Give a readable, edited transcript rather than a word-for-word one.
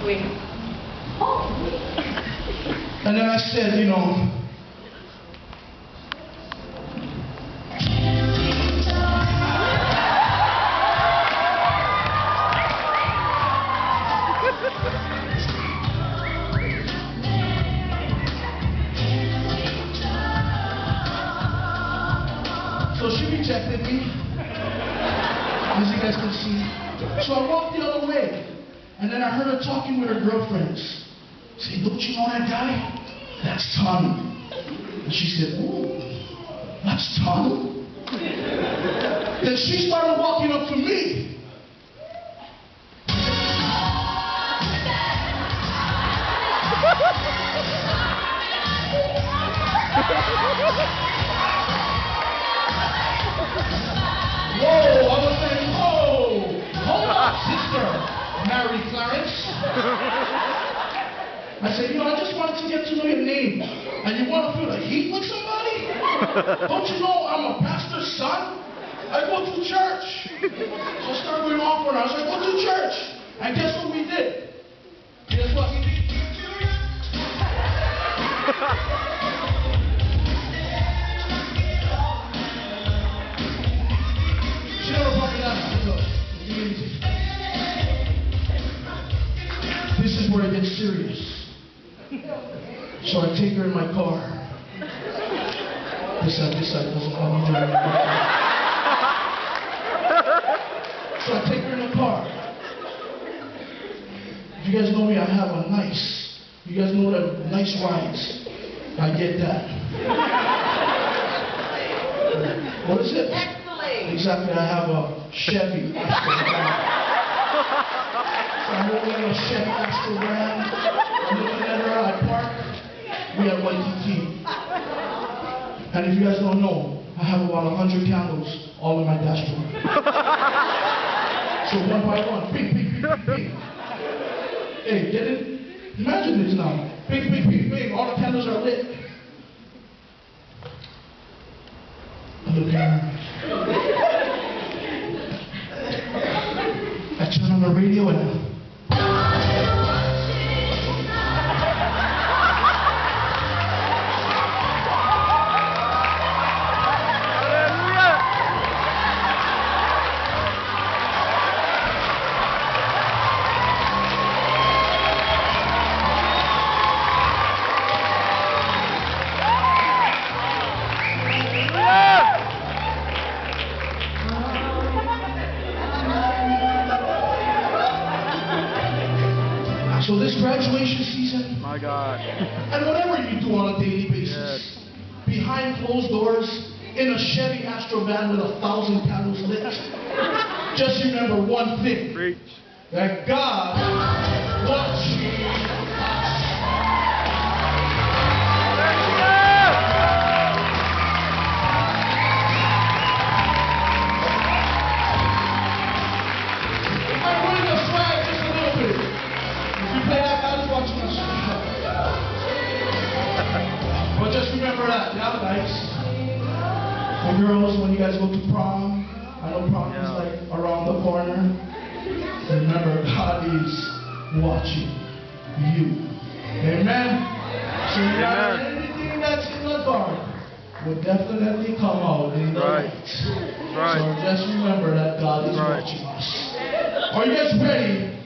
Wait. Oh. And then I said, you know, so she rejected me, as you guys can see. So I walked the other way, and then I heard her talking with her girlfriends. Say, don't you know that guy? That's Tommy. And she said, oh, that's Tommy? Then she started walking up to me. Whoa, I was like, whoa, hold up, sister, Mary Clarence. I said, you know, I just wanted to get to know your name. And you want to feel the heat with somebody? Don't you know I'm a pastor's son? I go to church. So I started going off on her. I was like, go to church. And guess what we did? Guess what? She never brought me down. This is where it gets serious. So I take her in my car. This side doesn't want me driving my car. So I take her in the car. If you guys know me, I have a nice. You guys know the nice rides. I get that. What is it? Excellent. Exactly, I have a Chevy Astrovan. So I'm rolling in a Chevy Astrovan. I'm looking at her, I park. We have Waikiki. And if you guys don't know, I have about 100 candles all in my dashboard. So one by one, bing, bing, bing, bing, bing. Hey, get it? Imagine this now. Bing, bing, bing, bing. All the candles are lit. I look at her. I turn on the radio and so this graduation season, my God, and whatever you do on a daily basis, behind closed doors, in a Chevy Astrovan with 1,000 candles lit, just remember one thing, preach. that God wants you. But just remember that, yeah, guys. For girls, when you guys go to prom, I know prom is like around the corner. Remember, God is watching you. Amen? So you got anything that's in the dark will definitely come out in the light. Right. So just remember that God is watching us. Are you guys ready